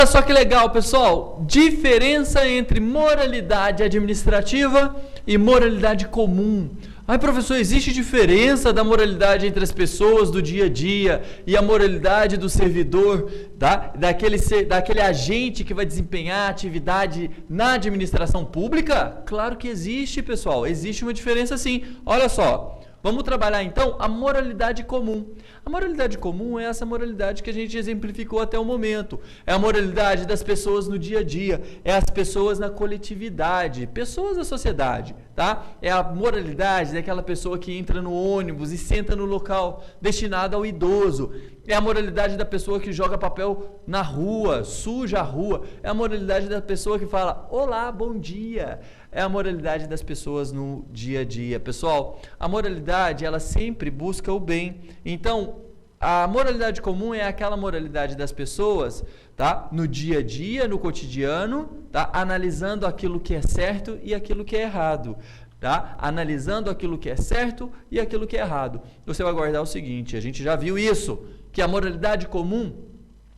Olha só que legal, pessoal. Diferença entre moralidade administrativa e moralidade comum. Ai, professor, existe diferença da moralidade entre as pessoas do dia a dia e a moralidade do servidor, tá? Daquele agente que vai desempenhar atividade na administração pública? Claro que existe, pessoal. Existe uma diferença sim. Olha só. Vamos trabalhar então a moralidade comum. A moralidade comum é essa moralidade que a gente exemplificou até o momento. É a moralidade das pessoas no dia a dia, é as pessoas na coletividade, pessoas da sociedade, tá? É a moralidade daquela pessoa que entra no ônibus e senta no local destinado ao idoso. É a moralidade da pessoa que joga papel na rua, suja a rua. É a moralidade da pessoa que fala: olá, bom dia. É a moralidade das pessoas no dia a dia. Pessoal, a moralidade, ela sempre busca o bem. Então, a moralidade comum é aquela moralidade das pessoas, tá? No dia a dia, no cotidiano, tá? Analisando aquilo que é certo e aquilo que é errado. Tá? Analisando aquilo que é certo e aquilo que é errado. Você vai guardar o seguinte: a gente já viu isso, que a moralidade comum,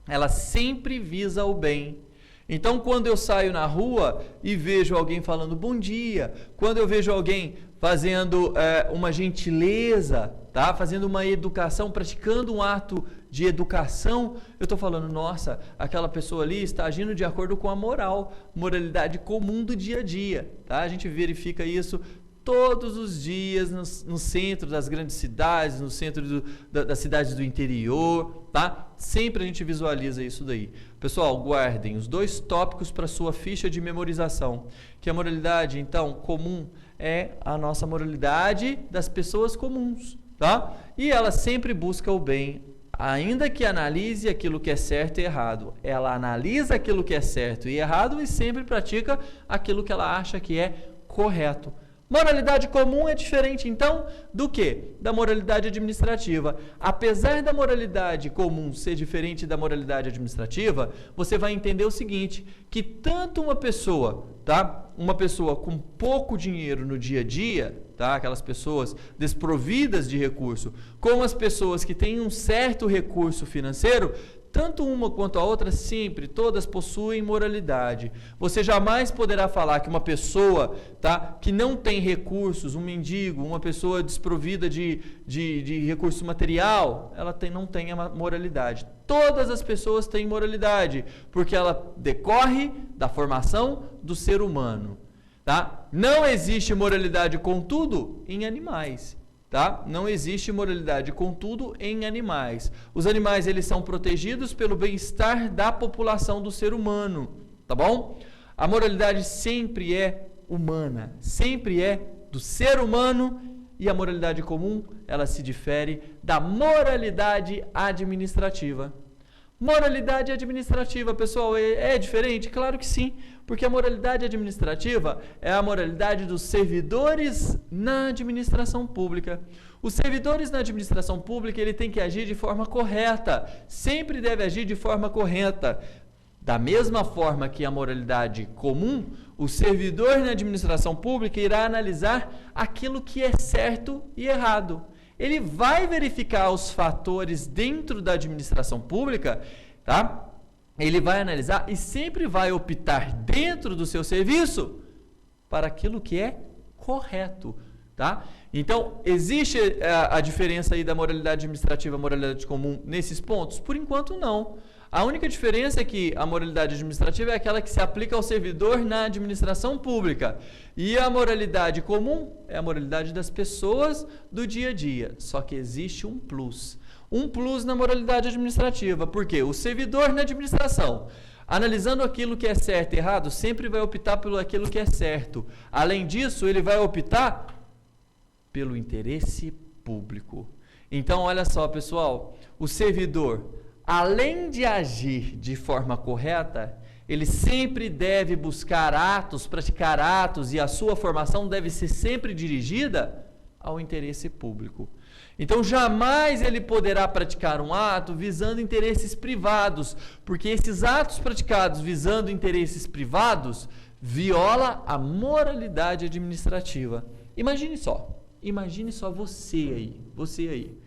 ela sempre visa o bem. Então, quando eu saio na rua e vejo alguém falando bom dia, quando eu vejo alguém fazendo uma gentileza, tá? Fazendo uma educação, praticando um ato de educação, eu estou falando: nossa, aquela pessoa ali está agindo de acordo com a moralidade comum do dia a dia. Tá? A gente verifica isso todos os dias no centro das grandes cidades, no centro das cidades do interior, tá? Sempre a gente visualiza isso daí. Pessoal, guardem os 2 tópicos para sua ficha de memorização, que a moralidade, então, comum é a nossa moralidade das pessoas comuns, tá? E ela sempre busca o bem, ainda que analise aquilo que é certo e errado. Ela analisa aquilo que é certo e errado e sempre pratica aquilo que ela acha que é correto. Moralidade comum é diferente, então, do que? Da moralidade administrativa. Apesar da moralidade comum ser diferente da moralidade administrativa, você vai entender o seguinte, que tanto uma pessoa, tá? Uma pessoa com pouco dinheiro no dia a dia, tá? Aquelas pessoas desprovidas de recurso, como as pessoas que têm um certo recurso financeiro, tanto uma quanto a outra, sempre, todas possuem moralidade. Você jamais poderá falar que uma pessoa, tá, que não tem recursos, um mendigo, uma pessoa desprovida de recurso material, ela não tem a moralidade. Todas as pessoas têm moralidade, porque ela decorre da formação do ser humano. Tá? Não existe moralidade, contudo, em animais. Tá? Não existe moralidade, contudo, em animais. Os animais, eles são protegidos pelo bem-estar da população do ser humano, tá bom? A moralidade sempre é humana, sempre é do ser humano, e a moralidade comum, ela se difere da moralidade administrativa. Moralidade administrativa, pessoal, é diferente? Claro que sim, porque a moralidade administrativa é a moralidade dos servidores na administração pública. Os servidores na administração pública, ele tem que agir de forma correta, sempre deve agir de forma correta. Da mesma forma que a moralidade comum, o servidor na administração pública irá analisar aquilo que é certo e errado. Ele vai verificar os fatores dentro da administração pública, tá? Ele vai analisar e sempre vai optar dentro do seu serviço para aquilo que é correto, tá? Então, existe a diferença aí da moralidade administrativa e moralidade comum nesses pontos? Por enquanto, não. A única diferença é que a moralidade administrativa é aquela que se aplica ao servidor na administração pública. E a moralidade comum é a moralidade das pessoas do dia a dia. Só que existe um plus. Um plus na moralidade administrativa. Por quê? O servidor na administração, analisando aquilo que é certo e errado, sempre vai optar pelo aquilo que é certo. Além disso, ele vai optar pelo interesse público. Então, olha só, pessoal, o servidor, além de agir de forma correta, ele sempre deve buscar atos, praticar atos, e a sua formação deve ser sempre dirigida ao interesse público. Então, jamais ele poderá praticar um ato visando interesses privados, porque esses atos praticados visando interesses privados viola a moralidade administrativa. Imagine só você aí.